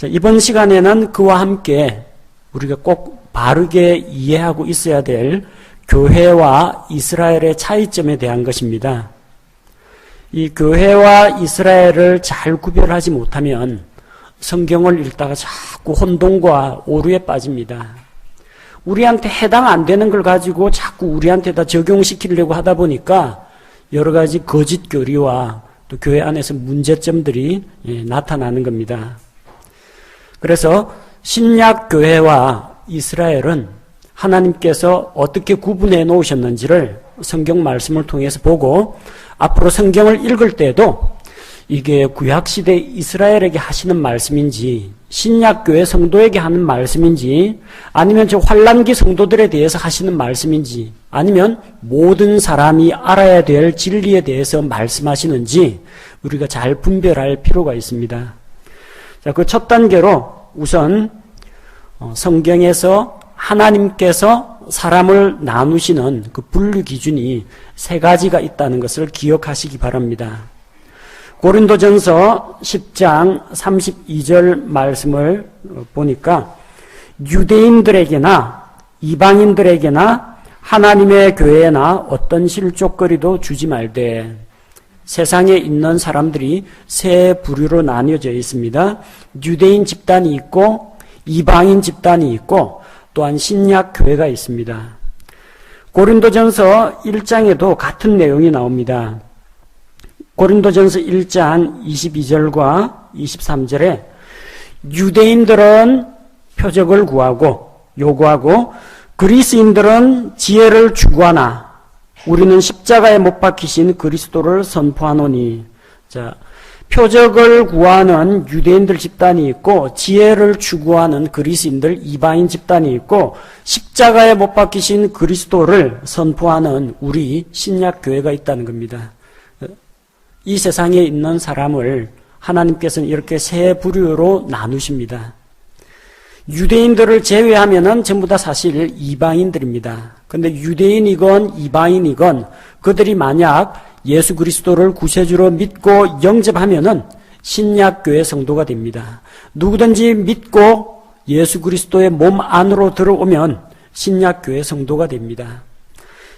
자, 이번 시간에는 그와 함께 우리가 꼭 바르게 이해하고 있어야 될 교회와 이스라엘의 차이점에 대한 것입니다. 이 교회와 이스라엘을 잘 구별하지 못하면 성경을 읽다가 자꾸 혼동과 오류에 빠집니다. 우리한테 해당 안 되는 걸 가지고 자꾸 우리한테다 적용시키려고 하다 보니까 여러 가지 거짓 교리와 또 교회 안에서 문제점들이 나타나는 겁니다. 그래서 신약 교회와 이스라엘은 하나님께서 어떻게 구분해 놓으셨는지를 성경 말씀을 통해서 보고 앞으로 성경을 읽을 때도 이게 구약시대 이스라엘에게 하시는 말씀인지 신약교회 성도에게 하는 말씀인지 아니면 저 환란기 성도들에 대해서 하시는 말씀인지 아니면 모든 사람이 알아야 될 진리에 대해서 말씀하시는지 우리가 잘 분별할 필요가 있습니다. 자, 그 첫 단계로 우선 성경에서 하나님께서 사람을 나누시는 그 분류 기준이 세 가지가 있다는 것을 기억하시기 바랍니다. 고린도전서 10장 32절 말씀을 보니까 유대인들에게나 이방인들에게나 하나님의 교회나 어떤 실족거리도 주지 말되 세상에 있는 사람들이 세 부류로 나뉘어져 있습니다. 유대인 집단이 있고 이방인 집단이 있고 또한 신약 교회가 있습니다. 고린도전서 1장에도 같은 내용이 나옵니다. 고린도전서 1장 22절과 23절에 유대인들은 표적을 요구하고 그리스인들은 지혜를 추구하나 우리는 십자가에 못 박히신 그리스도를 선포하노니. 자, 표적을 구하는 유대인들 집단이 있고 지혜를 추구하는 그리스인들 이방인 집단이 있고 십자가에 못 박히신 그리스도를 선포하는 우리 신약 교회가 있다는 겁니다. 이 세상에 있는 사람을 하나님께서는 이렇게 세 부류로 나누십니다. 유대인들을 제외하면은 전부 다 사실 이방인들입니다. 그런데 유대인이건 이방인이건 그들이 만약 예수 그리스도를 구세주로 믿고 영접하면은 신약교회 성도가 됩니다. 누구든지 믿고 예수 그리스도의 몸 안으로 들어오면 신약교회 성도가 됩니다.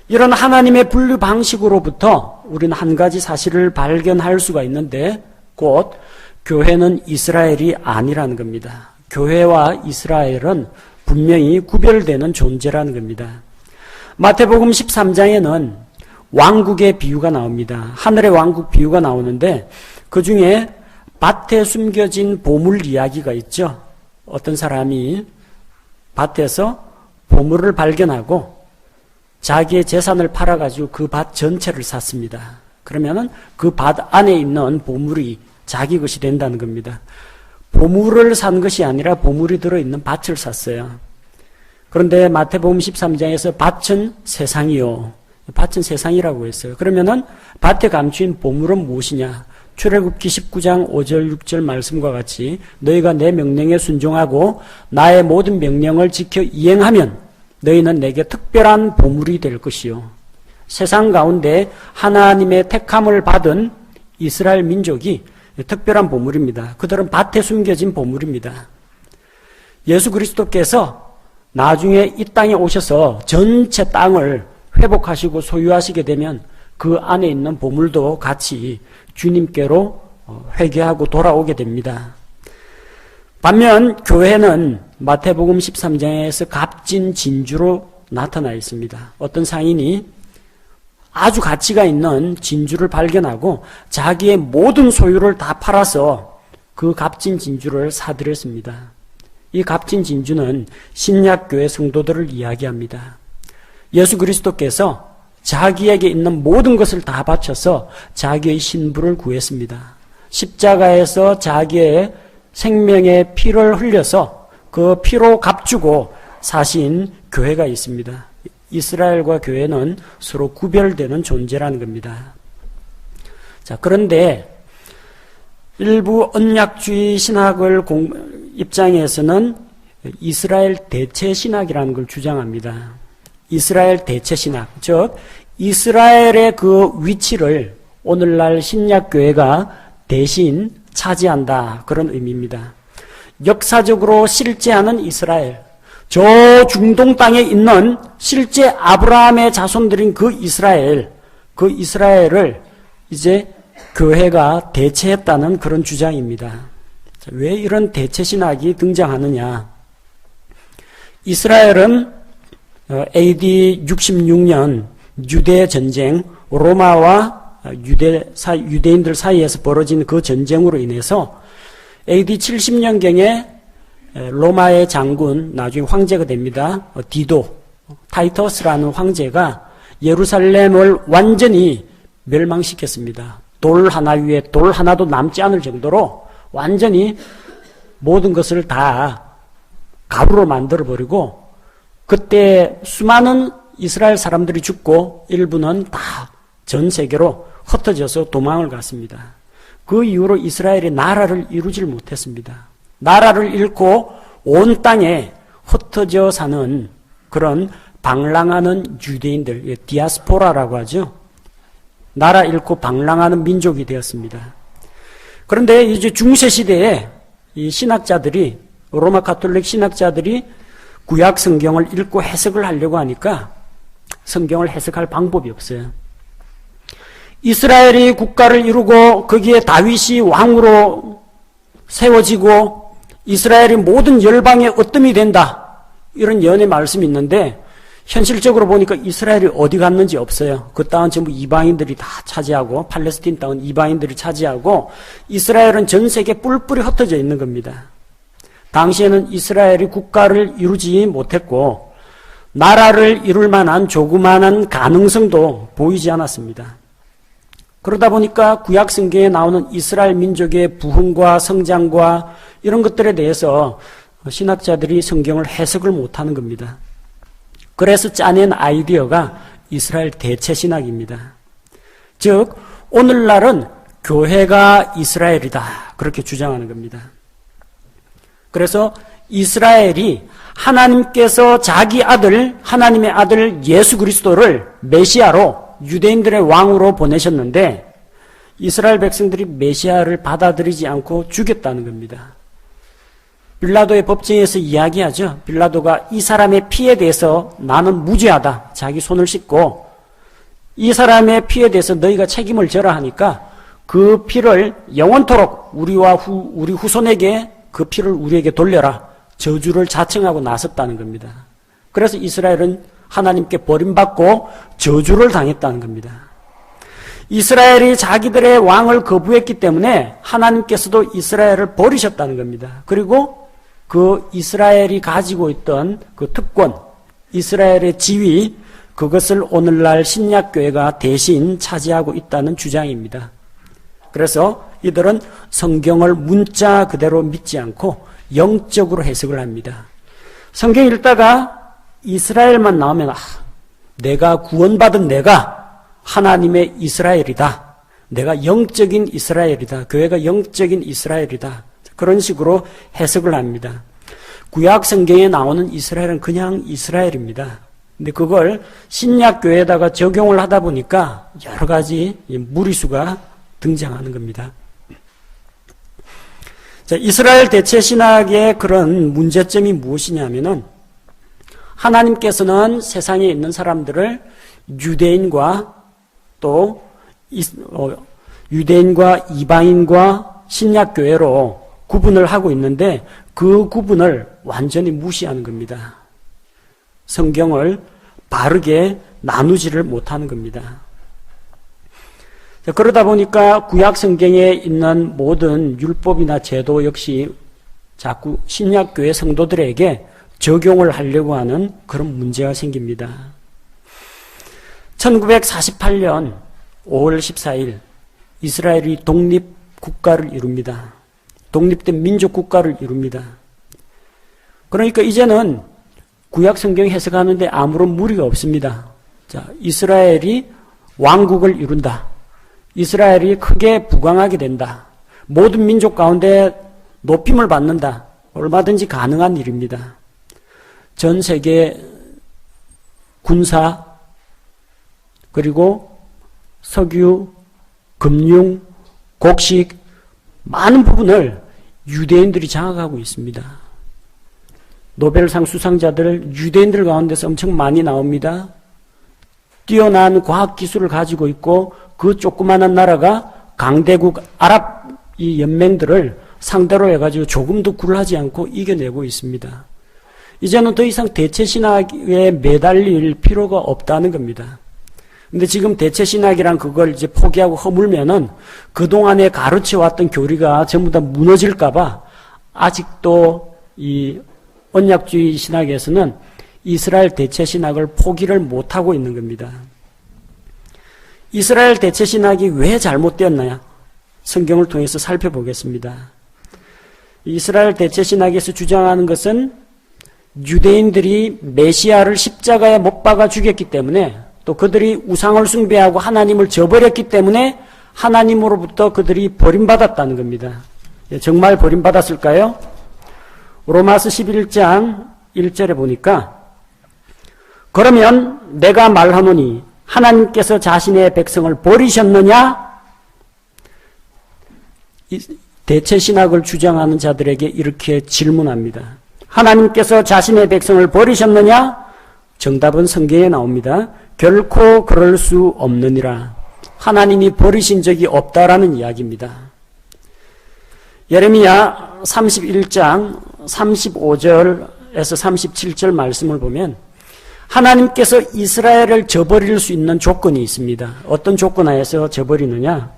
이런 하나님의 분류 방식으로부터 우리는 한 가지 사실을 발견할 수가 있는데 곧 교회는 이스라엘이 아니라는 겁니다. 교회와 이스라엘은 분명히 구별되는 존재라는 겁니다. 마태복음 13장에는 왕국의 비유가 나옵니다. 하늘의 왕국 비유가 나오는데 그 중에 밭에 숨겨진 보물 이야기가 있죠. 어떤 사람이 밭에서 보물을 발견하고 자기의 재산을 팔아가지고 그 밭 전체를 샀습니다. 그러면은 그 밭 안에 있는 보물이 자기 것이 된다는 겁니다. 보물을 산 것이 아니라 보물이 들어있는 밭을 샀어요. 그런데 마태복음 13장에서 밭은 세상이요. 밭은 세상이라고 했어요. 그러면은 밭에 감추인 보물은 무엇이냐? 출애굽기 19장 5절 6절 말씀과 같이 너희가 내 명령에 순종하고 나의 모든 명령을 지켜 이행하면 너희는 내게 특별한 보물이 될 것이요. 세상 가운데 하나님의 택함을 받은 이스라엘 민족이 특별한 보물입니다. 그들은 밭에 숨겨진 보물입니다. 예수 그리스도께서 나중에 이 땅에 오셔서 전체 땅을 회복하시고 소유하시게 되면 그 안에 있는 보물도 같이 주님께로 회개하고 돌아오게 됩니다. 반면 교회는 마태복음 13장에서 값진 진주로 나타나 있습니다. 어떤 상인이 아주 가치가 있는 진주를 발견하고 자기의 모든 소유를 다 팔아서 그 값진 진주를 사들였습니다. 이 값진 진주는 신약교회 성도들을 이야기합니다. 예수 그리스도께서 자기에게 있는 모든 것을 다 바쳐서 자기의 신부를 구했습니다. 십자가에서 자기의 생명의 피를 흘려서 그 피로 값주고 사신 교회가 있습니다. 이스라엘과 교회는 서로 구별되는 존재라는 겁니다. 자, 그런데 일부 언약주의 신학을 입장에서는 이스라엘 대체 신학이라는 걸 주장합니다. 이스라엘 대체 신학, 즉 이스라엘의 그 위치를 오늘날 신약교회가 대신 차지한다, 그런 의미입니다. 역사적으로 실제하는 이스라엘, 저 중동 땅에 있는 실제 아브라함의 자손들인 그 이스라엘을 이제 교회가 대체했다는 그런 주장입니다. 왜 이런 대체 신학이 등장하느냐? 이스라엘은 AD 66년 유대 전쟁, 로마와 유대인들 사이에서 벌어진 그 전쟁으로 인해서 AD 70년경에 로마의 장군, 나중에 황제가 됩니다. 디도, 타이터스라는 황제가 예루살렘을 완전히 멸망시켰습니다. 돌 하나 위에 돌 하나도 남지 않을 정도로 완전히 모든 것을 다 가루로 만들어버리고, 그때 수많은 이스라엘 사람들이 죽고 일부는 다 전 세계로 흩어져서 도망을 갔습니다. 그 이후로 이스라엘이 나라를 이루질 못했습니다. 나라를 잃고 온 땅에 흩어져 사는 그런 방랑하는 유대인들, 디아스포라라고 하죠. 나라 잃고 방랑하는 민족이 되었습니다. 그런데 이제 중세 시대에 이 신학자들이, 로마 가톨릭 신학자들이 구약 성경을 읽고 해석을 하려고 하니까 성경을 해석할 방법이 없어요. 이스라엘이 국가를 이루고 거기에 다윗이 왕으로 세워지고 이스라엘이 모든 열방의 어뜸이 된다, 이런 예언의 말씀이 있는데 현실적으로 보니까 이스라엘이 어디 갔는지 없어요. 그 땅은 전부 이방인들이 다 차지하고, 팔레스틴 땅은 이방인들이 차지하고, 이스라엘은 전 세계 뿔뿔이 흩어져 있는 겁니다. 당시에는 이스라엘이 국가를 이루지 못했고 나라를 이룰 만한 조그마한 가능성도 보이지 않았습니다. 그러다 보니까 구약 성경에 나오는 이스라엘 민족의 부흥과 성장과 이런 것들에 대해서 신학자들이 성경을 해석을 못하는 겁니다. 그래서 짜낸 아이디어가 이스라엘 대체 신학입니다. 즉 오늘날은 교회가 이스라엘이다, 그렇게 주장하는 겁니다. 그래서 이스라엘이 하나님께서 자기 아들, 하나님의 아들 예수 그리스도를 메시아로, 유대인들의 왕으로 보내셨는데 이스라엘 백성들이 메시아를 받아들이지 않고 죽였다는 겁니다. 빌라도의 법정에서 이야기하죠. 빌라도가 이 사람의 피에 대해서 나는 무죄하다, 자기 손을 씻고 이 사람의 피에 대해서 너희가 책임을 져라 하니까 그 피를 영원토록 우리 후손에게 그 피를 우리에게 돌려라, 저주를 자청하고 나섰다는 겁니다. 그래서 이스라엘은 하나님께 버림받고 저주를 당했다는 겁니다. 이스라엘이 자기들의 왕을 거부했기 때문에 하나님께서도 이스라엘을 버리셨다는 겁니다. 그리고 그 이스라엘이 가지고 있던 그 특권, 이스라엘의 지위, 그것을 오늘날 신약교회가 대신 차지하고 있다는 주장입니다. 그래서 이들은 성경을 문자 그대로 믿지 않고 영적으로 해석을 합니다. 성경 읽다가 이스라엘만 나오면 내가 구원받은 내가 하나님의 이스라엘이다, 내가 영적인 이스라엘이다, 교회가 영적인 이스라엘이다, 그런 식으로 해석을 합니다. 구약 성경에 나오는 이스라엘은 그냥 이스라엘입니다. 근데 그걸 신약교회에다가 적용을 하다 보니까 여러 가지 무리수가 등장하는 겁니다. 자, 이스라엘 대체 신학의 그런 문제점이 무엇이냐면은 하나님께서는 세상에 있는 사람들을 유대인과 또 유대인과 이방인과 신약교회로 구분을 하고 있는데 그 구분을 완전히 무시하는 겁니다. 성경을 바르게 나누지를 못하는 겁니다. 그러다 보니까 구약 성경에 있는 모든 율법이나 제도 역시 자꾸 신약교회 성도들에게 적용을 하려고 하는 그런 문제가 생깁니다. 1948년 5월 14일 이스라엘이 독립국가를 이룹니다. 독립된 민족국가를 이룹니다. 그러니까 이제는 구약 성경 해석하는데 아무런 무리가 없습니다. 자, 이스라엘이 왕국을 이룬다. 이스라엘이 크게 부강하게 된다. 모든 민족 가운데 높임을 받는다. 얼마든지 가능한 일입니다. 전 세계 군사, 그리고 석유, 금융, 곡식, 많은 부분을 유대인들이 장악하고 있습니다. 노벨상 수상자들 유대인들 가운데서 엄청 많이 나옵니다. 뛰어난 과학기술을 가지고 있고 그 조그마한 나라가 강대국 아랍 이 연맹들을 상대로 해가지고 조금도 굴하지 않고 이겨내고 있습니다. 이제는 더 이상 대체신학에 매달릴 필요가 없다는 겁니다. 근데 지금 대체신학이란 그걸 이제 포기하고 허물면은 그동안에 가르쳐왔던 교리가 전부 다 무너질까봐 아직도 이 언약주의 신학에서는 이스라엘 대체신학을 포기를 못하고 있는 겁니다. 이스라엘 대체신학이 왜 잘못되었나요? 성경을 통해서 살펴보겠습니다. 이스라엘 대체신학에서 주장하는 것은 유대인들이 메시아를 십자가에 못 박아 죽였기 때문에 또 그들이 우상을 숭배하고 하나님을 저버렸기 때문에 하나님으로부터 그들이 버림받았다는 겁니다. 정말 버림받았을까요? 로마서 11장 1절에 보니까 그러면 내가 말하노니 하나님께서 자신의 백성을 버리셨느냐? 대체신학을 주장하는 자들에게 이렇게 질문합니다. 하나님께서 자신의 백성을 버리셨느냐? 정답은 성경에 나옵니다. 결코 그럴 수 없느니라. 하나님이 버리신 적이 없다라는 이야기입니다. 예레미야 31장 35절에서 37절 말씀을 보면 하나님께서 이스라엘을 저버릴 수 있는 조건이 있습니다. 어떤 조건 하에서 저버리느냐?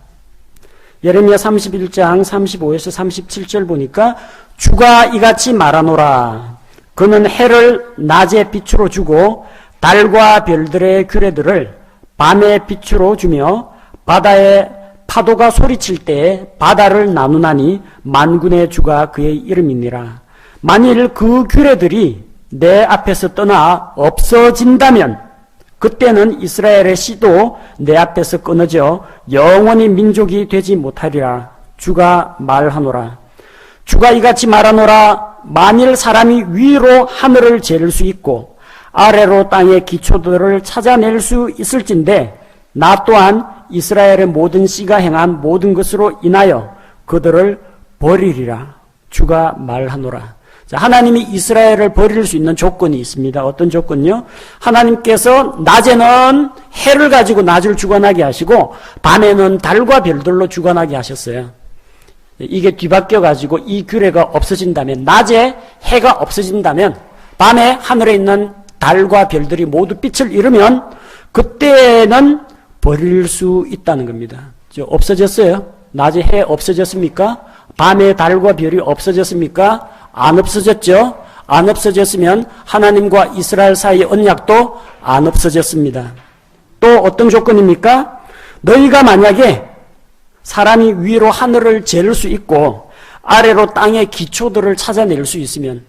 예레미야 31장 35에서 37절 보니까 주가 이같이 말하노라. 그는 해를 낮에 빛으로 주고 달과 별들의 규례들을 밤의 빛으로 주며 바다의 파도가 소리칠 때에 바다를 나누나니 만군의 주가 그의 이름이니라. 만일 그 규례들이 내 앞에서 떠나 없어진다면 그때는 이스라엘의 씨도 내 앞에서 끊어져 영원히 민족이 되지 못하리라. 주가 말하노라. 주가 이같이 말하노라. 만일 사람이 위로 하늘을 재를 수 있고 아래로 땅의 기초들을 찾아낼 수 있을진데 나 또한 이스라엘의 모든 씨가 행한 모든 것으로 인하여 그들을 버리리라. 주가 말하노라. 자, 하나님이 이스라엘을 버릴 수 있는 조건이 있습니다. 어떤 조건요? 하나님께서 낮에는 해를 가지고 낮을 주관하게 하시고 밤에는 달과 별들로 주관하게 하셨어요. 이게 뒤바뀌어 가지고 이 규례가 없어진다면, 낮에 해가 없어진다면 밤에 하늘에 있는 달과 별들이 모두 빛을 잃으면 그때는 버릴 수 있다는 겁니다. 없어졌어요? 낮에 해 없어졌습니까? 밤에 달과 별이 없어졌습니까? 안 없어졌죠? 안 없어졌으면 하나님과 이스라엘 사이의 언약도 안 없어졌습니다. 또 어떤 조건입니까? 너희가 만약에 사람이 위로 하늘을 재를 수 있고 아래로 땅의 기초들을 찾아낼 수 있으면,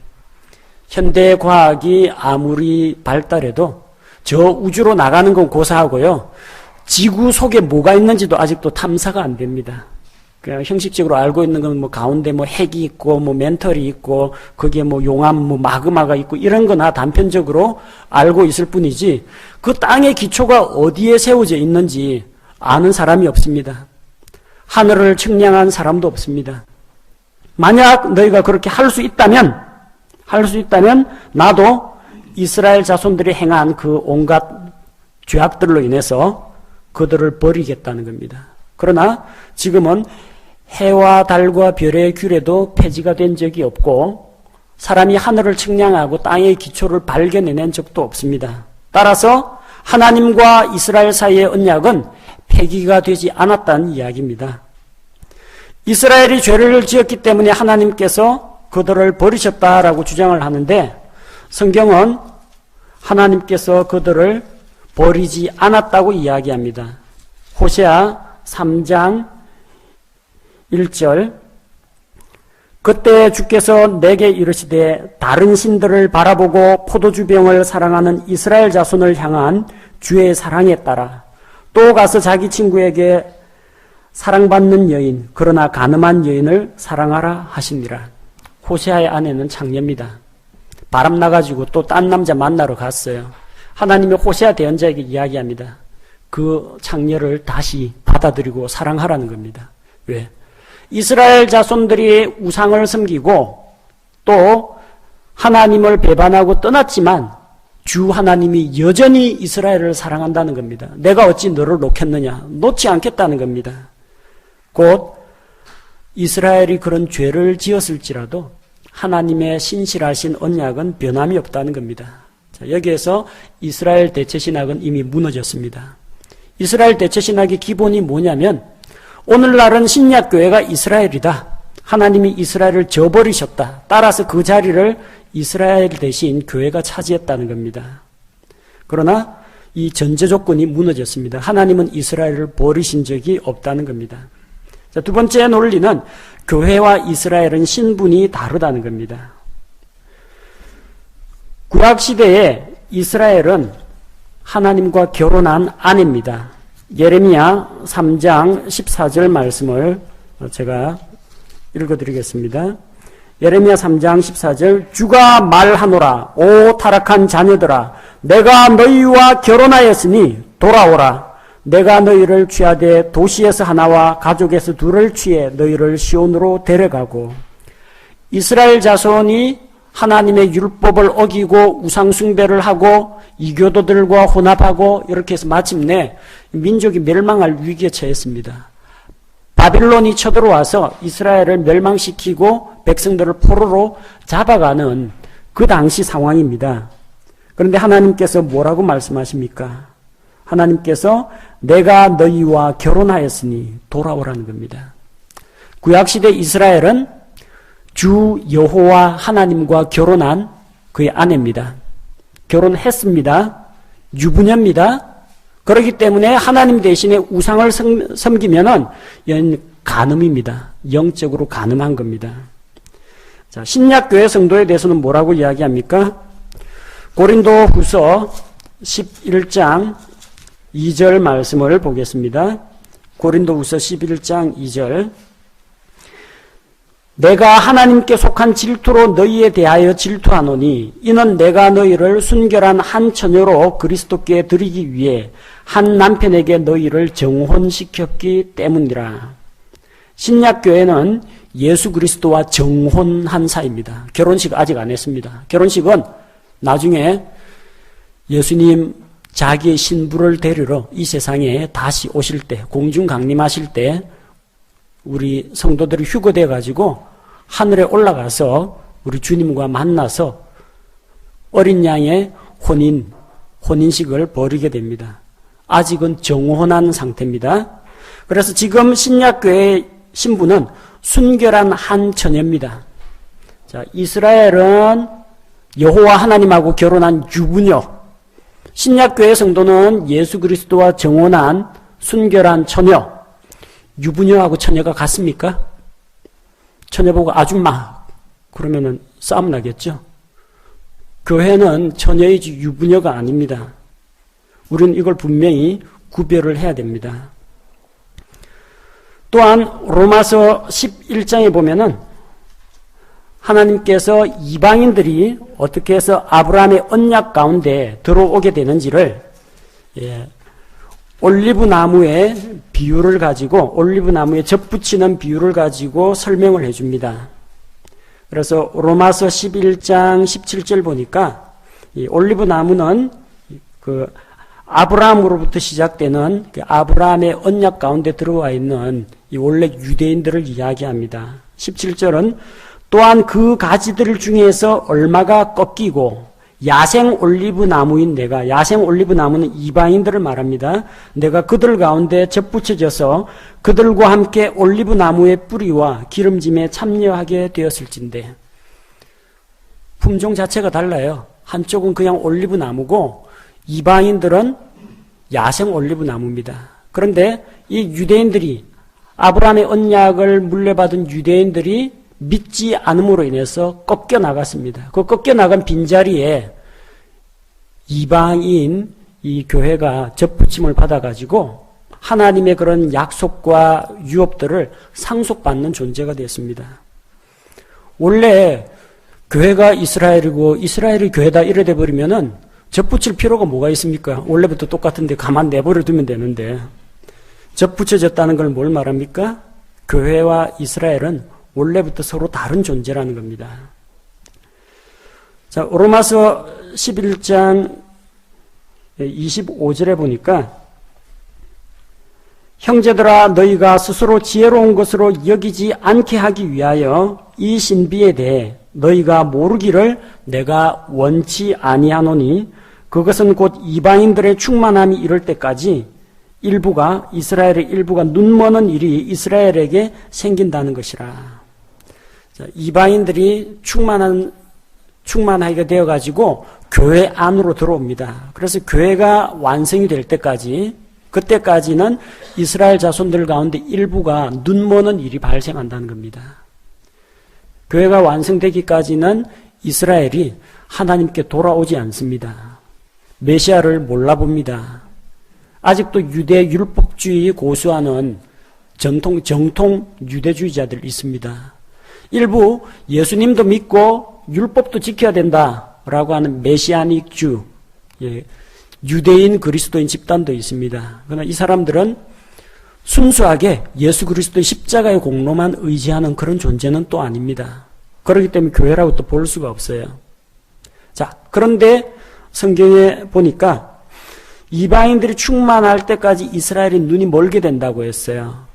현대 과학이 아무리 발달해도 저 우주로 나가는 건 고사하고요, 지구 속에 뭐가 있는지도 아직도 탐사가 안 됩니다. 그냥 형식적으로 알고 있는 건 뭐 가운데 뭐 핵이 있고 뭐 멘털이 있고 거기에 뭐 용암 뭐 마그마가 있고 이런 거나 단편적으로 알고 있을 뿐이지 그 땅의 기초가 어디에 세워져 있는지 아는 사람이 없습니다. 하늘을 측량한 사람도 없습니다. 만약 너희가 그렇게 할 수 있다면 나도 이스라엘 자손들이 행한 그 온갖 죄악들로 인해서 그들을 버리겠다는 겁니다. 그러나 지금은 해와 달과 별의 규례도 폐지가 된 적이 없고 사람이 하늘을 측량하고 땅의 기초를 발견해낸 적도 없습니다. 따라서 하나님과 이스라엘 사이의 언약은 폐기가 되지 않았다는 이야기입니다. 이스라엘이 죄를 지었기 때문에 하나님께서 그들을 버리셨다라고 주장을 하는데 성경은 하나님께서 그들을 버리지 않았다고 이야기합니다. 호세아 3장 1절 그때 주께서 내게 이르시되 다른 신들을 바라보고 포도주병을 사랑하는 이스라엘 자손을 향한 주의 사랑에 따라 또 가서 자기 친구에게 사랑받는 여인 그러나 간음한 여인을 사랑하라 하시니라. 호세아의 아내는 창녀입니다. 바람 나가지고 또 딴 남자 만나러 갔어요. 하나님이 호세아 대언자에게 이야기합니다. 그 창녀를 다시 받아들이고 사랑하라는 겁니다. 왜? 이스라엘 자손들이 우상을 섬기고 또 하나님을 배반하고 떠났지만 주 하나님이 여전히 이스라엘을 사랑한다는 겁니다. 내가 어찌 너를 놓겠느냐? 놓지 않겠다는 겁니다. 곧 이스라엘이 그런 죄를 지었을지라도 하나님의 신실하신 언약은 변함이 없다는 겁니다. 자, 여기에서 이스라엘 대체신학은 이미 무너졌습니다. 이스라엘 대체신학의 기본이 뭐냐면 오늘날은 신약교회가 이스라엘이다. 하나님이 이스라엘을 저버리셨다. 따라서 그 자리를 이스라엘 대신 교회가 차지했다는 겁니다. 그러나 이 전제 조건이 무너졌습니다. 하나님은 이스라엘을 버리신 적이 없다는 겁니다. 자, 두 번째 논리는 교회와 이스라엘은 신분이 다르다는 겁니다. 구약시대에 이스라엘은 하나님과 결혼한 아내입니다. 예레미야 3장 14절 말씀을 제가 읽어드리겠습니다. 예레미야 3장 14절 주가 말하노라 오 타락한 자녀들아 내가 너희와 결혼하였으니 돌아오라 내가 너희를 취하되 도시에서 하나와 가족에서 둘을 취해 너희를 시온으로 데려가고 이스라엘 자손이 하나님의 율법을 어기고 우상숭배를 하고 이교도들과 혼합하고 이렇게 해서 마침내 민족이 멸망할 위기에 처했습니다. 바빌론이 쳐들어와서 이스라엘을 멸망시키고 백성들을 포로로 잡아가는 그 당시 상황입니다. 그런데 하나님께서 뭐라고 말씀하십니까? 하나님께서 내가 너희와 결혼하였으니 돌아오라는 겁니다. 구약시대 이스라엘은 주 여호와 하나님과 결혼한 그의 아내입니다. 결혼했습니다. 유부녀입니다. 그렇기 때문에 하나님 대신에 우상을 섬기면은 간음입니다. 영적으로 간음한 겁니다. 자, 신약교회 성도에 대해서는 뭐라고 이야기합니까? 고린도후서 11장 2절 말씀을 보겠습니다. 고린도후서 11장 2절 내가 하나님께 속한 질투로 너희에 대하여 질투하노니 이는 내가 너희를 순결한 한 처녀로 그리스도께 드리기 위해 한 남편에게 너희를 정혼시켰기 때문이라. 신약교회는 예수 그리스도와 정혼한 사이입니다. 결혼식 아직 안 했습니다. 결혼식은 나중에 예수님 자기의 신부를 데리러 이 세상에 다시 오실 때 공중 강림하실 때 우리 성도들이 휴거돼 가지고 하늘에 올라가서 우리 주님과 만나서 어린 양의 혼인식을 벌이게 됩니다. 아직은 정혼한 상태입니다. 그래서 지금 신약교회의 신부는 순결한 한 처녀입니다. 자, 이스라엘은 여호와 하나님하고 결혼한 유부녀, 신약교회 성도는 예수 그리스도와 정혼한 순결한 처녀, 유부녀하고 처녀가 같습니까? 처녀 보고 아줌마 그러면은 싸움 나겠죠. 교회는 처녀이지 유부녀가 아닙니다. 우리는 이걸 분명히 구별을 해야 됩니다. 또한 로마서 11장에 보면은 하나님께서 이방인들이 어떻게 해서 아브라함의 언약 가운데 들어오게 되는지를 올리브 나무의 비유를 가지고 올리브 나무에 접붙이는 비유를 가지고 설명을 해줍니다. 그래서 로마서 11장 17절 보니까 이 올리브 나무는 그 아브라함으로부터 시작되는 그 아브라함의 언약 가운데 들어와 있는 이 원래 유대인들을 이야기합니다. 17절은 또한 그 가지들 중에서 얼마가 꺾이고 야생 올리브 나무인 내가, 야생 올리브 나무는 이방인들을 말합니다. 내가 그들 가운데 접붙여져서 그들과 함께 올리브 나무의 뿌리와 기름짐에 참여하게 되었을진데, 품종 자체가 달라요. 한쪽은 그냥 올리브 나무고 이방인들은 야생 올리브 나무입니다. 그런데 이 유대인들이, 아브라함의 언약을 물려받은 유대인들이 믿지 않음으로 인해서 꺾여 나갔습니다. 그 꺾여 나간 빈자리에 이방인 이 교회가 접붙임을 받아가지고 하나님의 그런 약속과 유업들을 상속받는 존재가 되었습니다. 원래 교회가 이스라엘이고 이스라엘이 교회다 이래 돼버리면은 접붙일 필요가 뭐가 있습니까? 원래부터 똑같은데 가만 내버려 두면 되는데, 접붙여졌다는 걸 뭘 말합니까? 교회와 이스라엘은 원래부터 서로 다른 존재라는 겁니다. 자, 로마서 11장 25절에 보니까 형제들아 너희가 스스로 지혜로운 것으로 여기지 않게 하기 위하여 이 신비에 대해 너희가 모르기를 내가 원치 아니하노니 그것은 곧 이방인들의 충만함이 이를 때까지 이스라엘의 일부가 눈머는 일이 이스라엘에게 생긴다는 것이라. 자, 이방인들이 충만하게 되어가지고 교회 안으로 들어옵니다. 그래서 교회가 완성이 될 때까지, 그때까지는 이스라엘 자손들 가운데 일부가 눈머는 일이 발생한다는 겁니다. 교회가 완성되기까지는 이스라엘이 하나님께 돌아오지 않습니다. 메시아를 몰라봅니다. 아직도 유대 율법주의 고수하는 정통 유대주의자들 있습니다. 일부 예수님도 믿고 율법도 지켜야 된다라고 하는 메시아닉주, 유대인 그리스도인 집단도 있습니다. 그러나 이 사람들은 순수하게 예수 그리스도의 십자가의 공로만 의지하는 그런 존재는 또 아닙니다. 그렇기 때문에 교회라고 또 볼 수가 없어요. 자, 그런데 성경에 보니까 이방인들이 충만할 때까지 이스라엘이 눈이 멀게 된다고 했어요.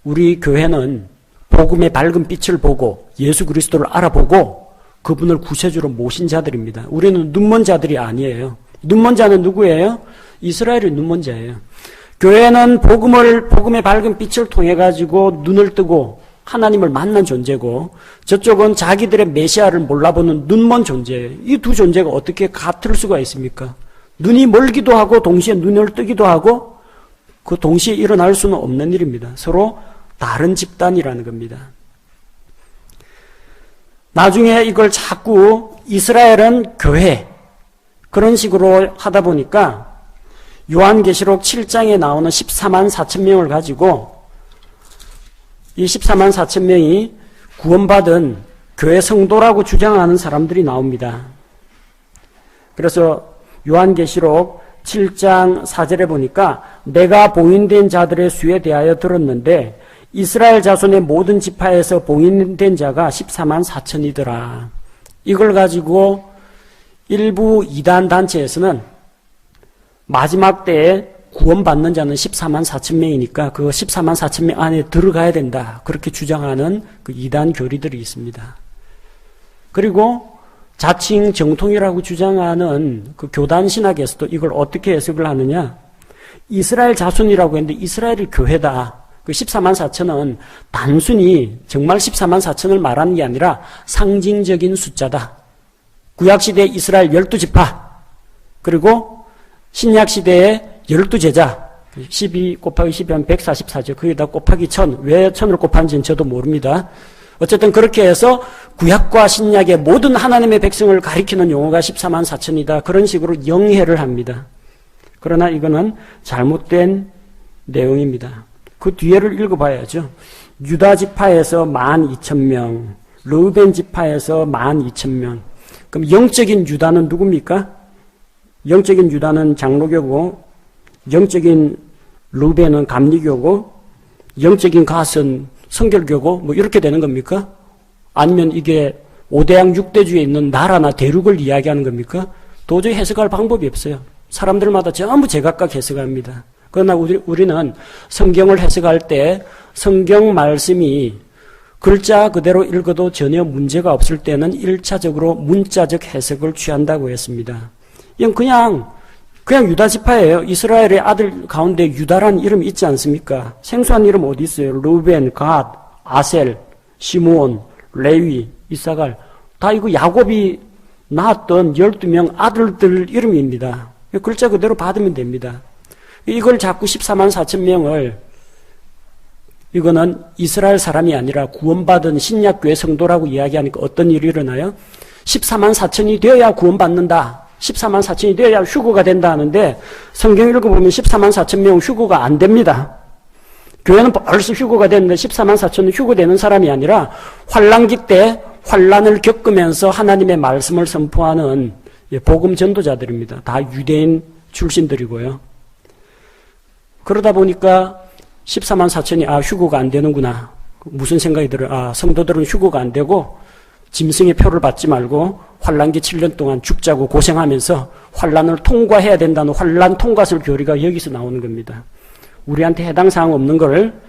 우리 교회는 복음의 밝은 빛을 보고 예수 그리스도를 알아보고 그분을 구세주로 모신 자들입니다. 우리는 눈먼 자들이 아니에요. 눈먼 자는 누구예요? 이스라엘이 눈먼 자예요. 교회는 복음의 밝은 빛을 통해 가지고 눈을 뜨고 하나님을 만난 존재고, 저쪽은 자기들의 메시아를 몰라보는 눈먼 존재예요. 이 두 존재가 어떻게 같을 수가 있습니까? 눈이 멀기도 하고 동시에 눈을 뜨기도 하고 그 동시에 일어날 수는 없는 일입니다. 서로 다른 집단이라는 겁니다. 나중에 이걸 자꾸 이스라엘은 교회, 그런 식으로 하다 보니까 요한계시록 7장에 나오는 14만 4천 명을 가지고 이 14만 4천 명이 구원받은 교회 성도라고 주장하는 사람들이 나옵니다. 그래서 요한계시록 7장 4절에 보니까 내가 봉인된 자들의 수에 대하여 들었는데 이스라엘 자손의 모든 지파에서 봉인된 자가 14만 4천이더라. 이걸 가지고 일부 이단 단체에서는 마지막 때에 구원받는 자는 14만 4천 명이니까 그 14만 4천 명 안에 들어가야 된다. 그렇게 주장하는 그 이단 교리들이 있습니다. 그리고 자칭 정통이라고 주장하는 그 교단 신학에서도 이걸 어떻게 해석을 하느냐. 이스라엘 자손이라고 했는데 이스라엘이 교회다. 그 14만 4천은 단순히 정말 14만 4천을 말하는 게 아니라 상징적인 숫자다. 구약시대 이스라엘 12지파, 그리고 신약시대의 12제자, 12 곱하기 12하면 144죠. 거기다 곱하기 1000. 왜 1000을 곱하는지는 저도 모릅니다. 어쨌든 그렇게 해서 구약과 신약의 모든 하나님의 백성을 가리키는 용어가 14만 4천이다. 그런 식으로 영해를 합니다. 그러나 이거는 잘못된 내용입니다. 그 뒤에를 읽어봐야죠. 유다 지파에서 12,000명, 르우벤 지파에서 12,000명. 그럼 영적인 유다는 누굽니까? 영적인 유다는 장로교고, 영적인 르우벤은 감리교고, 영적인 갓은 성결교고, 뭐 이렇게 되는 겁니까? 아니면 이게 5대양 6대주에 있는 나라나 대륙을 이야기하는 겁니까? 도저히 해석할 방법이 없어요. 사람들마다 전부 제각각 해석합니다. 그러나 우리는 성경을 해석할 때 성경 말씀이 글자 그대로 읽어도 전혀 문제가 없을 때는 1차적으로 문자적 해석을 취한다고 했습니다. 이건 그냥 유다 지파예요. 이스라엘의 아들 가운데 유다라는 이름이 있지 않습니까? 생소한 이름 어디 있어요? 르우벤, 갓, 아셀, 시므온, 레위, 이사갈. 다 이거 야곱이 낳았던 12명 아들들 이름입니다. 글자 그대로 받으면 됩니다. 이걸 자꾸 14만 4천 명을, 이거는 이스라엘 사람이 아니라 구원받은 신약교회 성도라고 이야기하니까 어떤 일이 일어나요? 14만 4천이 되어야 구원받는다. 14만 4천이 되어야 휴거가 된다 하는데 성경 읽어보면 14만 4천 명 휴거가 안 됩니다. 교회는 벌써 휴거가 됐는데 14만 4천은 휴거되는 사람이 아니라 환란기 때 환란을 겪으면서 하나님의 말씀을 선포하는 복음 전도자들입니다. 다 유대인 출신들이고요. 그러다 보니까 14만 4천이 휴거가 안 되는구나. 무슨 생각이 들어요? 성도들은 휴거가 안 되고 짐승의 표를 받지 말고 환란기 7년 동안 죽자고 고생하면서 환란을 통과해야 된다는 환란 통과설 교리가 여기서 나오는 겁니다. 우리한테 해당 사항 없는 걸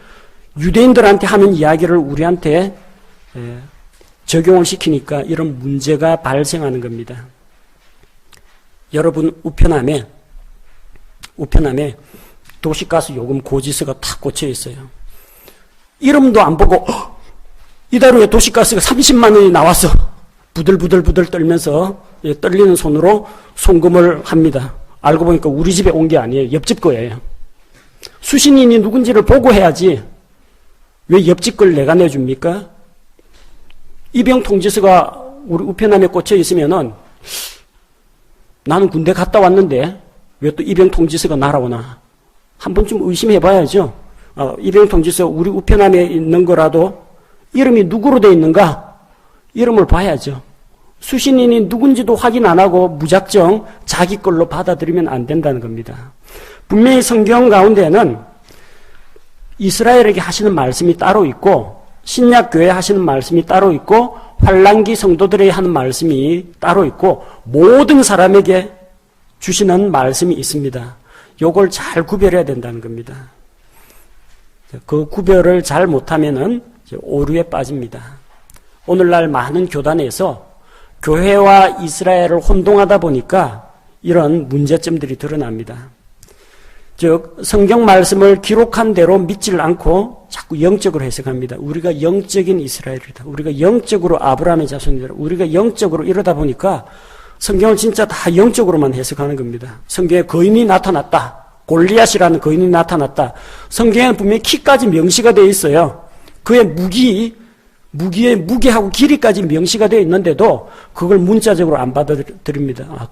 유대인들한테 하는 이야기를 우리한테 적용을 시키니까 이런 문제가 발생하는 겁니다. 여러분 우편함에 도시가스 요금 고지서가 탁 꽂혀 있어요. 이름도 안 보고 이달에 도시가스가 30만 원이 나왔어. 부들부들 떨면서 떨리는 손으로 송금을 합니다. 알고 보니까 우리 집에 온 게 아니에요. 옆집 거예요. 수신인이 누군지를 보고 해야지. 왜 옆집 걸 내가 내줍니까? 입영 통지서가 우리 우편함에 꽂혀 있으면은 나는 군대 갔다 왔는데 왜 또 입영 통지서가 날아오나? 한 번쯤 의심해 봐야죠. 입영 통지서 우리 우편함에 있는 거라도 이름이 누구로 돼 있는가? 이름을 봐야죠. 수신인이 누군지도 확인 안 하고 무작정 자기 걸로 받아들이면 안 된다는 겁니다. 분명히 성경 가운데는 이스라엘에게 하시는 말씀이 따로 있고 신약교회에 하시는 말씀이 따로 있고 환란기 성도들에게 하는 말씀이 따로 있고 모든 사람에게 주시는 말씀이 있습니다. 요걸 잘 구별해야 된다는 겁니다. 그 구별을 잘 못하면은 오류에 빠집니다. 오늘날 많은 교단에서 교회와 이스라엘을 혼동하다 보니까 이런 문제점들이 드러납니다. 즉 성경 말씀을 기록한 대로 믿지를 않고 자꾸 영적으로 해석합니다. 우리가 영적인 이스라엘이다. 우리가 영적으로 아브라함의 자손이다. 우리가 영적으로 이러다 보니까 성경을 진짜 다 영적으로만 해석하는 겁니다. 성경에 거인이 나타났다. 골리앗이라는 거인이 나타났다. 성경에는 분명히 키까지 명시가 되어 있어요. 그의 무기의 무게하고 길이까지 명시가 되어 있는데도 그걸 문자적으로 안 받아들입니다.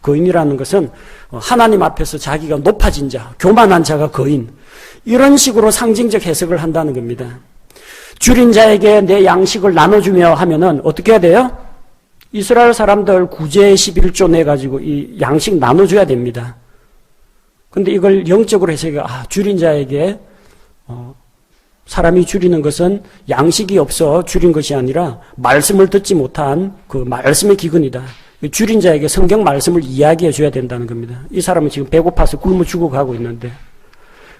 거인이라는 것은 하나님 앞에서 자기가 높아진 자, 교만한 자가 거인. 이런 식으로 상징적 해석을 한다는 겁니다. 줄인 자에게 내 양식을 나눠주며 하면은 어떻게 해야 돼요? 이스라엘 사람들 구제 11조 내가지고 이 양식 나눠줘야 됩니다. 근데 이걸 영적으로 해석해, 줄인 자에게, 사람이 줄이는 것은 양식이 없어 줄인 것이 아니라 말씀을 듣지 못한 그 말씀의 기근이다. 줄인 자에게 성경 말씀을 이야기해 줘야 된다는 겁니다. 이 사람은 지금 배고파서 굶어 죽어가고 있는데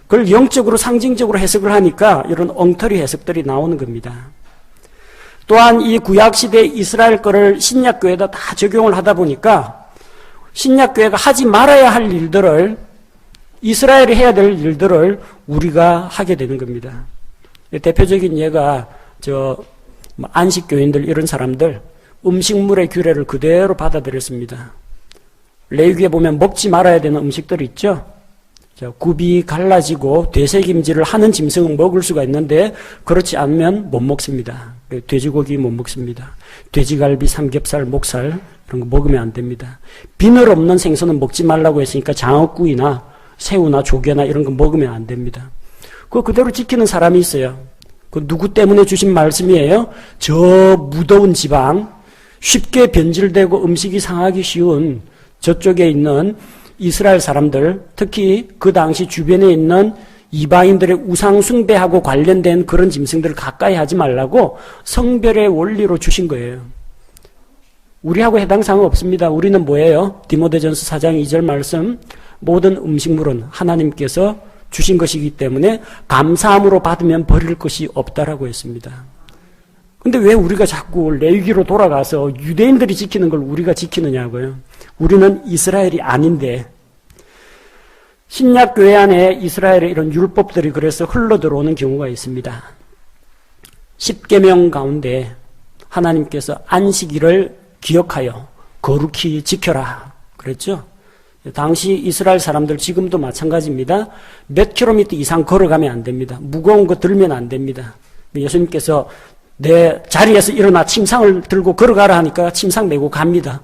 그걸 영적으로 상징적으로 해석을 하니까 이런 엉터리 해석들이 나오는 겁니다. 또한 이 구약시대 이스라엘 거를 신약교회에다 다 적용을 하다 보니까 신약교회가 하지 말아야 할 일들을 이스라엘이 해야 될 일들을 우리가 하게 되는 겁니다. 대표적인 예가 안식교인들 이런 사람들 음식물의 규례를 그대로 받아들였습니다. 레위기에 보면 먹지 말아야 되는 음식들이 있죠. 굽이 갈라지고 되새김질을 하는 짐승은 먹을 수가 있는데 그렇지 않으면 못 먹습니다. 돼지고기 못 먹습니다. 돼지갈비, 삼겹살, 목살 이런 거 먹으면 안 됩니다. 비늘 없는 생선은 먹지 말라고 했으니까 장어구이나 새우나 조개나 이런 거 먹으면 안 됩니다. 그거 그대로 지키는 사람이 있어요. 그 누구 때문에 주신 말씀이에요? 저 무더운 지방, 쉽게 변질되고 음식이 상하기 쉬운 저쪽에 있는 이스라엘 사람들, 특히 그 당시 주변에 있는 이방인들의 우상 숭배하고 관련된 그런 짐승들을 가까이 하지 말라고 성별의 원리로 주신 거예요. 우리하고 해당 사항은 없습니다. 우리는 뭐예요? 디모데전서 4장 2절 말씀, 모든 음식물은 하나님께서 주신 것이기 때문에 감사함으로 받으면 버릴 것이 없다라고 했습니다. 근데 왜 우리가 자꾸 레위기로 돌아가서 유대인들이 지키는 걸 우리가 지키느냐고요. 우리는 이스라엘이 아닌데 신약교회 안에 이스라엘의 이런 율법들이 그래서 흘러들어오는 경우가 있습니다. 10계명 가운데 하나님께서 안식일을 기억하여 거룩히 지켜라 그랬죠. 당시 이스라엘 사람들 지금도 마찬가지입니다. 몇 킬로미터 이상 걸어가면 안 됩니다. 무거운 거 들면 안 됩니다. 예수님께서 내 자리에서 일어나 침상을 들고 걸어가라 하니까 침상 메고 갑니다.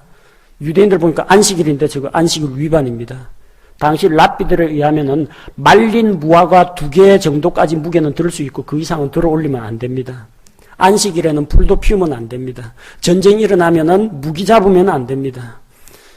유대인들 보니까 안식일인데 저거 안식일 위반입니다. 당시 랍비들에 의하면은 말린 무화과 2개 정도까지 무게는 들 수 있고 그 이상은 들어 올리면 안 됩니다. 안식일에는 불도 피우면 안 됩니다. 전쟁이 일어나면은 무기 잡으면 안 됩니다.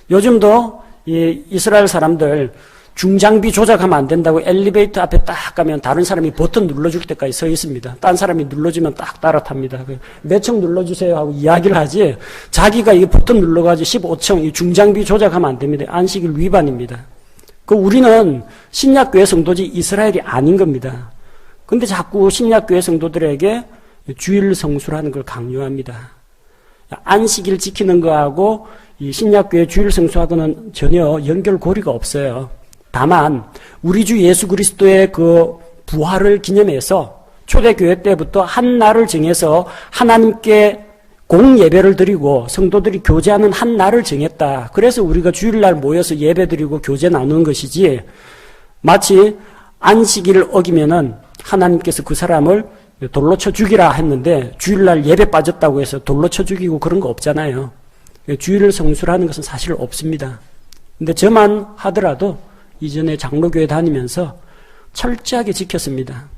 요즘도 이 이스라엘 사람들 중장비 조작하면 안 된다고 엘리베이터 앞에 딱 가면 다른 사람이 버튼 눌러줄 때까지 서 있습니다. 딴 사람이 눌러주면 딱 따라탑니다. 몇 층 눌러주세요 하고 이야기를 하지, 자기가 이 버튼 눌러가지고 15층 이 중장비 조작하면 안 됩니다. 안식일 위반입니다. 우리는 신약교회 성도지 이스라엘이 아닌 겁니다. 근데 자꾸 신약교회 성도들에게 주일 성수라는 걸 강요합니다. 안식일 지키는 거하고 이 신약교회 주일 성수하고는 전혀 연결고리가 없어요. 다만 우리 주 예수 그리스도의 그 부활을 기념해서 초대교회 때부터 한 날을 정해서 하나님께 공예배를 드리고 성도들이 교제하는 한 날을 정했다. 그래서 우리가 주일날 모여서 예배드리고 교제 나누는 것이지, 마치 안식일을 어기면은 하나님께서 그 사람을 돌로 쳐 죽이라 했는데 주일날 예배 빠졌다고 해서 돌로 쳐 죽이고 그런 거 없잖아요. 주일 성수라는 것은 사실 없습니다. 근데 저만 하더라도 이전에 장로교회 다니면서 철저하게 지켰습니다.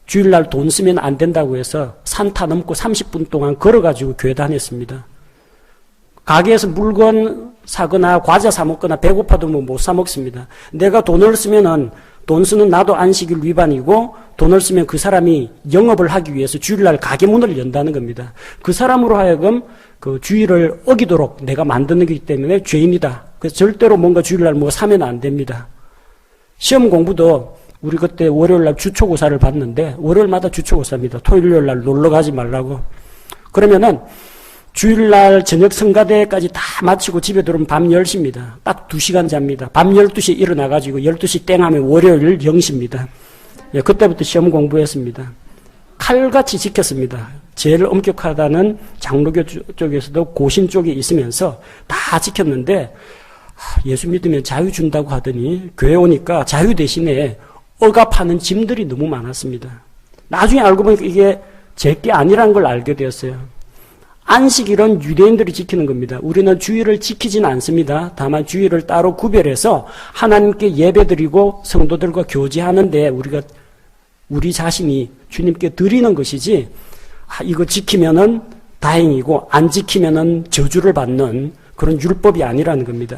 주일날 돈 쓰면 안 된다고 해서 산타 넘고 30분 동안 걸어가지고 교회 다녔습니다. 가게에서 물건 사거나 과자 사 먹거나 배고파도 못 사 먹습니다. 내가 돈을 쓰면은 돈 쓰는 나도 안식일 위반이고, 돈을 쓰면 그 사람이 영업을 하기 위해서 주일날 가게 문을 연다는 겁니다. 그 사람으로 하여금 그 주일을 어기도록 내가 만드는 거기 때문에 죄인이다. 그래서 절대로 뭔가 주일날 뭐 사면 안 됩니다. 시험 공부도 우리 그때 월요일날 주초고사를 봤는데, 월요일마다 주초고사입니다. 토요일날 놀러 가지 말라고. 그러면은 주일날 저녁 성가대까지 다 마치고 집에 들어오면 밤 10시입니다. 딱 2시간 잡니다. 밤 12시에 일어나가지고 12시 땡 하면 월요일 0시입니다. 예, 그때부터 시험 공부했습니다. 칼같이 지켰습니다. 제일 엄격하다는 장로교 쪽에서도 고신 쪽에 있으면서 다 지켰는데, 예수 믿으면 자유 준다고 하더니 교회 오니까 자유 대신에 억압하는 짐들이 너무 많았습니다. 나중에 알고 보니까 이게 제 게 아니라는 걸 알게 되었어요. 안식일은 유대인들이 지키는 겁니다. 우리는 주일을 지키지는 않습니다. 다만 주일을 따로 구별해서 하나님께 예배드리고 성도들과 교제하는데 우리 자신이 주님께 드리는 것이지, 이거 지키면은 다행이고 안 지키면은 저주를 받는 그런 율법이 아니라는 겁니다.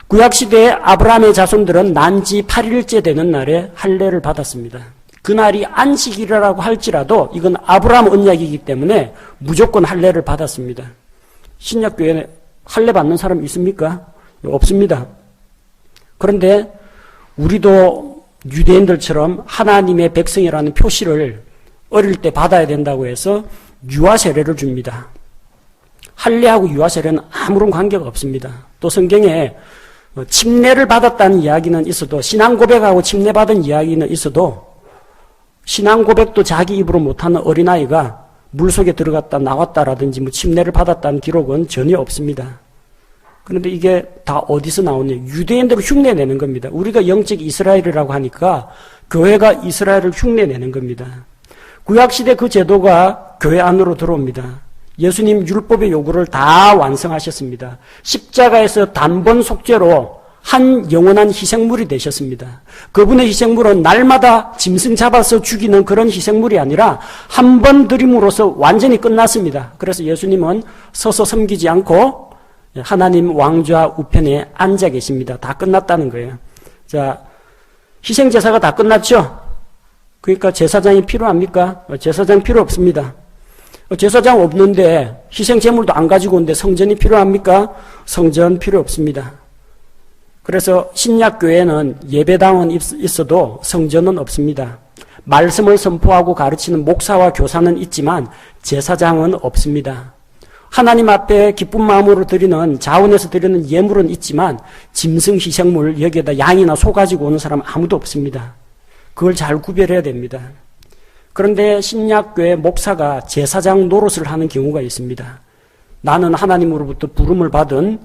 구약시대의 아브라함의 자손들은 난지 8일째 되는 날에 할례를 받았습니다. 그날이 안식일이라고 할지라도 이건 아브라함 언약이기 때문에 무조건 할례를 받았습니다. 신약교회에 할례 받는 사람 있습니까? 없습니다. 그런데 우리도 유대인들처럼 하나님의 백성이라는 표시를 어릴 때 받아야 된다고 해서 유아 세례를 줍니다. 할례하고 유아 세례는 아무런 관계가 없습니다. 또 성경에 침례를 받았다는 이야기는 있어도, 신앙 고백하고 침례 받은 이야기는 있어도, 신앙 고백도 자기 입으로 못하는 어린아이가 물속에 들어갔다 나왔다라든지 뭐 침례를 받았다는 기록은 전혀 없습니다. 그런데 이게 다 어디서 나오냐? 유대인들을 흉내내는 겁니다. 우리가 영적 이스라엘이라고 하니까 교회가 이스라엘을 흉내내는 겁니다. 구약시대 그 제도가 교회 안으로 들어옵니다. 예수님 율법의 요구를 다 완성하셨습니다. 십자가에서 단번 속죄로 한 영원한 희생물이 되셨습니다. 그분의 희생물은 날마다 짐승 잡아서 죽이는 그런 희생물이 아니라 한 번 드림으로써 완전히 끝났습니다. 그래서 예수님은 서서 섬기지 않고 하나님 왕좌 우편에 앉아 계십니다. 다 끝났다는 거예요. 자, 희생제사가 다 끝났죠? 그러니까 제사장이 필요합니까? 제사장 필요 없습니다. 제사장 없는데 희생제물도 안 가지고 오는데 성전이 필요합니까? 성전 필요 없습니다. 그래서 신약교회는 예배당은 있어도 성전은 없습니다. 말씀을 선포하고 가르치는 목사와 교사는 있지만 제사장은 없습니다. 하나님 앞에 기쁜 마음으로 드리는, 자원해서 드리는 예물은 있지만 짐승 희생물, 여기에다 양이나 소 가지고 오는 사람은 아무도 없습니다. 그걸 잘 구별해야 됩니다. 그런데 신약교회 목사가 제사장 노릇을 하는 경우가 있습니다. 나는 하나님으로부터 부름을 받은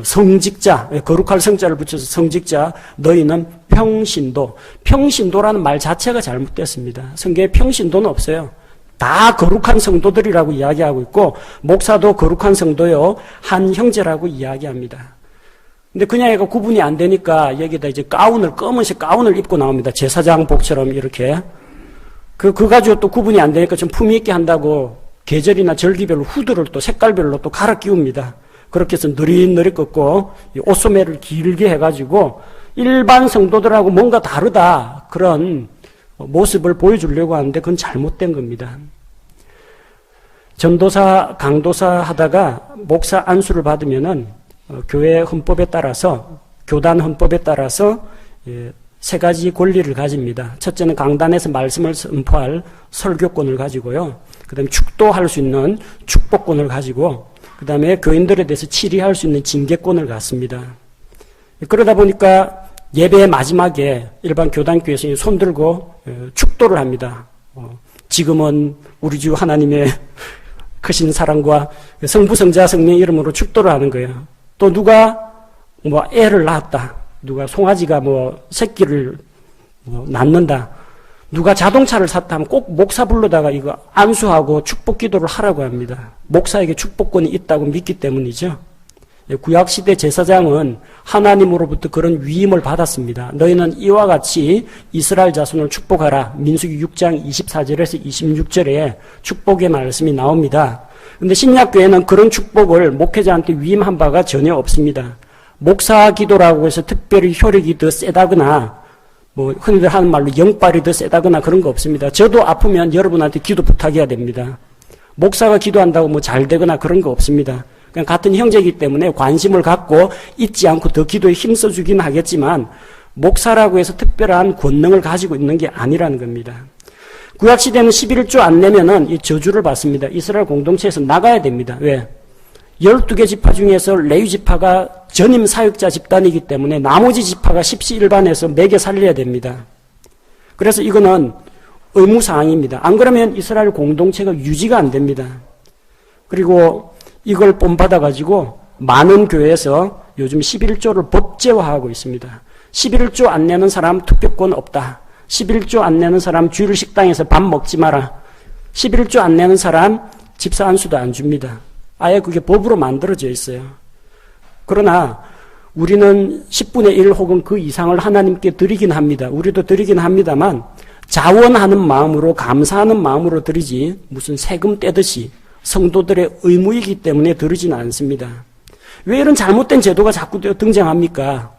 성직자, 거룩할 성자를 붙여서 성직자, 너희는 평신도. 평신도라는 말 자체가 잘못됐습니다. 성경에 평신도는 없어요. 다 거룩한 성도들이라고 이야기하고 있고, 목사도 거룩한 성도요, 한 형제라고 이야기합니다. 근데 그냥 얘가 구분이 안 되니까 여기다 이제 검은색 가운을 입고 나옵니다. 제사장복처럼 이렇게. 그 가지고 또 구분이 안 되니까 좀 품위 있게 한다고 계절이나 절기별로 후드를 또 색깔별로 또 갈아 끼웁니다. 그렇게 해서 느릿느릿 걷고 옷소매를 길게 해가지고 일반 성도들하고 뭔가 다르다 그런 모습을 보여주려고 하는데 그건 잘못된 겁니다. 전도사, 강도사 하다가 목사 안수를 받으면은 교회 헌법에 따라서, 교단 헌법에 따라서 세 가지 권리를 가집니다. 첫째는 강단에서 말씀을 선포할 설교권을 가지고요. 그 다음에 축도할 수 있는 축복권을 가지고, 그 다음에 교인들에 대해서 치리할 수 있는 징계권을 갖습니다. 그러다 보니까 예배의 마지막에 일반 교단교회에서 손 들고 축도를 합니다. 지금은 우리 주 하나님의 크신 사랑과 성부, 성자, 성령 이름으로 축도를 하는 거예요. 또 누가 뭐 애를 낳았다. 누가 송아지가 뭐 새끼를 낳는다. 누가 자동차를 샀다 하면 꼭 목사 불러다가 이거 안수하고 축복 기도를 하라고 합니다. 목사에게 축복권이 있다고 믿기 때문이죠. 구약시대 제사장은 하나님으로부터 그런 위임을 받았습니다. 너희는 이와 같이 이스라엘 자손을 축복하라. 민수기 6장 24절에서 26절에 축복의 말씀이 나옵니다. 그런데 신약교회는 그런 축복을 목회자한테 위임한 바가 전혀 없습니다. 목사 기도라고 해서 특별히 효력이 더 세다거나 뭐 흔히들 하는 말로 영빨이 더 세다거나 그런 거 없습니다. 저도 아프면 여러분한테 기도 부탁해야 됩니다. 목사가 기도한다고 뭐 잘 되거나 그런 거 없습니다. 그냥 같은 형제이기 때문에 관심을 갖고 잊지 않고 더 기도에 힘써주긴 하겠지만 목사라고 해서 특별한 권능을 가지고 있는 게 아니라는 겁니다. 구약시대는 11조 안 내면은 이 저주를 받습니다. 이스라엘 공동체에서 나가야 됩니다. 왜? 12개 지파 중에서 레위 지파가 전임 사역자 집단이기 때문에 나머지 지파가 십시일반해서 매겨 살려야 됩니다. 그래서 이거는 의무사항입니다. 안 그러면 이스라엘 공동체가 유지가 안 됩니다. 그리고 이걸 본받아가지고 많은 교회에서 요즘 11조를 법제화하고 있습니다. 11조 안 내는 사람 투표권 없다. 11조 안 내는 사람 주일 식당에서 밥 먹지 마라. 11조 안 내는 사람 집사 안수도 안 줍니다. 아예 그게 법으로 만들어져 있어요. 그러나 우리는 10분의 1 혹은 그 이상을 하나님께 드리긴 합니다. 우리도 드리긴 합니다만 자원하는 마음으로 감사하는 마음으로 드리지 무슨 세금 떼듯이 성도들의 의무이기 때문에 드리지는 않습니다. 왜 이런 잘못된 제도가 자꾸 등장합니까?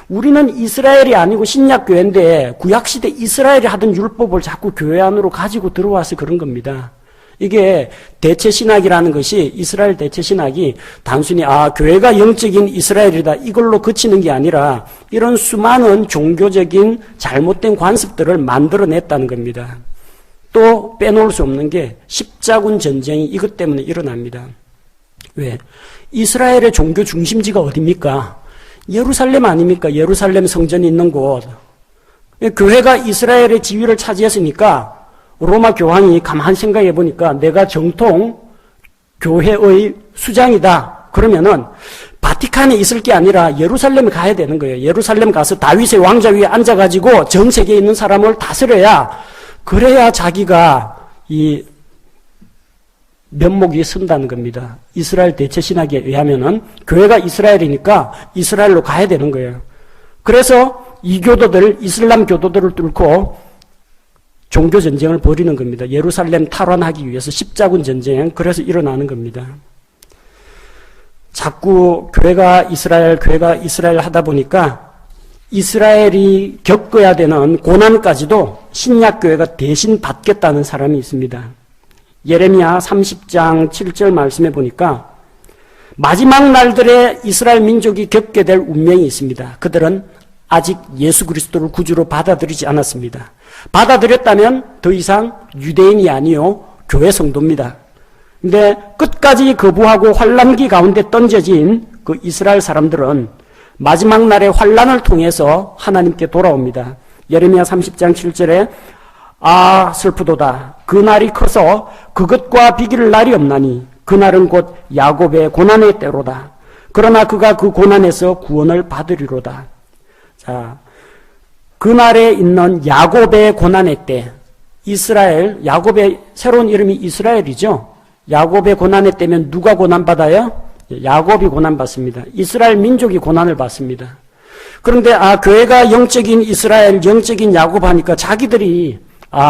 우리는 이스라엘이 아니고 신약교회인데 구약시대 이스라엘이 하던 율법을 자꾸 교회 안으로 가지고 들어와서 그런 겁니다. 이게 대체신학이라는 것이 이스라엘 대체신학이 단순히 교회가 영적인 이스라엘이다 이걸로 그치는 게 아니라 이런 수많은 종교적인 잘못된 관습들을 만들어냈다는 겁니다. 또 빼놓을 수 없는 게 십자군 전쟁이 이것 때문에 일어납니다. 왜? 이스라엘의 종교 중심지가 어디입니까? 예루살렘 아닙니까? 예루살렘 성전이 있는 곳. 교회가 이스라엘의 지위를 차지했으니까 로마 교황이 가만히 생각해 보니까 내가 정통 교회의 수장이다. 그러면은 바티칸에 있을 게 아니라 예루살렘에 가야 되는 거예요. 예루살렘 가서 다윗의 왕자 위에 앉아가지고 전 세계에 있는 사람을 다스려야 그래야 자기가 이 면목이 선다는 겁니다. 이스라엘 대체신학에 의하면은 교회가 이스라엘이니까 이스라엘로 가야 되는 거예요. 그래서 이교도들, 이슬람 교도들을 뚫고 종교 전쟁을 벌이는 겁니다. 예루살렘 탈환하기 위해서 십자군 전쟁, 그래서 일어나는 겁니다. 자꾸 교회가 이스라엘 하다 보니까 이스라엘이 겪어야 되는 고난까지도 신약교회가 대신 받겠다는 사람이 있습니다. 예레미야 30장 7절 말씀에 보니까 마지막 날들에 이스라엘 민족이 겪게 될 운명이 있습니다. 그들은 아직 예수 그리스도를 구주로 받아들이지 않았습니다. 받아들였다면 더 이상 유대인이 아니요 교회 성도입니다. 근데 끝까지 거부하고 환란기 가운데 던져진 그 이스라엘 사람들은 마지막 날의 환란을 통해서 하나님께 돌아옵니다. 예레미야 30장 7절에 슬프도다. 그 날이 커서 그것과 비길 날이 없나니 그날은 곧 야곱의 고난의 때로다. 그러나 그가 그 고난에서 구원을 받으리로다. 자, 그날에 있는 야곱의 고난의 때, 야곱의 새로운 이름이 이스라엘이죠. 야곱의 고난의 때면 누가 고난받아요? 야곱이 고난받습니다. 이스라엘 민족이 고난을 받습니다. 그런데 교회가 영적인 이스라엘, 영적인 야곱 하니까 자기들이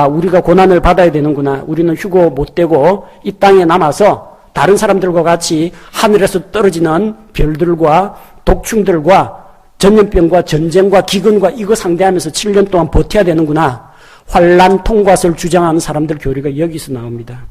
우리가 고난을 받아야 되는구나. 우리는 휴고 못 되고 이 땅에 남아서 다른 사람들과 같이 하늘에서 떨어지는 별들과 독충들과 전염병과 전쟁과 기근과 이거 상대하면서 7년 동안 버텨야 되는구나. 환란 통과설 주장하는 사람들 교리가 여기서 나옵니다.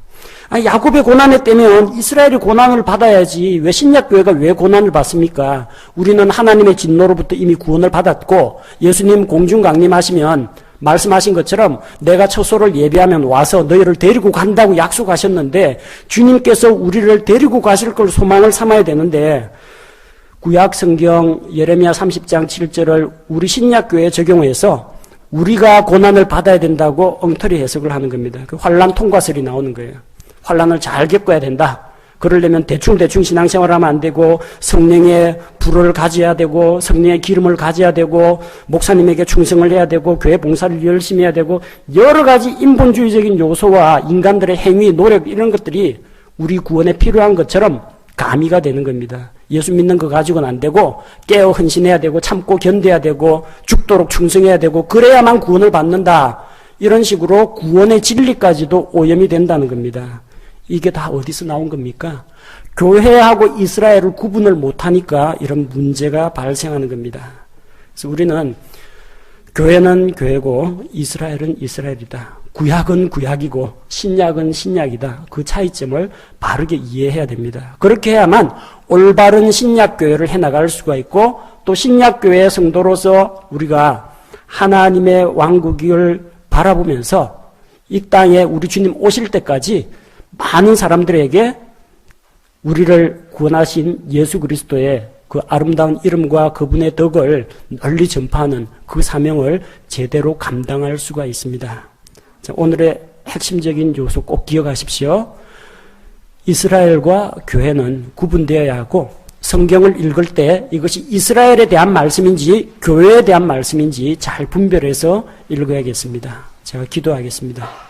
야곱의 고난에 때면 이스라엘이 고난을 받아야지 왜 신약교회가 왜 고난을 받습니까? 우리는 하나님의 진노로부터 이미 구원을 받았고 예수님 공중강림하시면 말씀하신 것처럼 내가 처소를 예비하면 와서 너희를 데리고 간다고 약속하셨는데 주님께서 우리를 데리고 가실 걸 소망을 삼아야 되는데 구약 성경 예레미야 30장 7절을 우리 신약교회에 적용해서 우리가 고난을 받아야 된다고 엉터리 해석을 하는 겁니다. 그 환란 통과설이 나오는 거예요. 환란을 잘 겪어야 된다. 그러려면 대충 신앙생활하면 안 되고 성령의 불을 가져야 되고 성령의 기름을 가져야 되고 목사님에게 충성을 해야 되고 교회 봉사를 열심히 해야 되고 여러 가지 인본주의적인 요소와 인간들의 행위, 노력 이런 것들이 우리 구원에 필요한 것처럼 가미가 되는 겁니다. 예수 믿는 거 가지고는 안 되고 깨어 헌신해야 되고 참고 견뎌야 되고 죽도록 충성해야 되고 그래야만 구원을 받는다. 이런 식으로 구원의 진리까지도 오염이 된다는 겁니다. 이게 다 어디서 나온 겁니까? 교회하고 이스라엘을 구분을 못하니까 이런 문제가 발생하는 겁니다. 그래서 우리는 교회는 교회고 이스라엘은 이스라엘이다. 구약은 구약이고 신약은 신약이다. 그 차이점을 바르게 이해해야 됩니다. 그렇게 해야만 올바른 신약교회를 해나갈 수가 있고 또 신약교회의 성도로서 우리가 하나님의 왕국을 바라보면서 이 땅에 우리 주님 오실 때까지 많은 사람들에게 우리를 구원하신 예수 그리스도의 그 아름다운 이름과 그분의 덕을 널리 전파하는 그 사명을 제대로 감당할 수가 있습니다. 자, 오늘의 핵심적인 요소 꼭 기억하십시오. 이스라엘과 교회는 구분되어야 하고 성경을 읽을 때 이것이 이스라엘에 대한 말씀인지 교회에 대한 말씀인지 잘 분별해서 읽어야겠습니다. 제가 기도하겠습니다.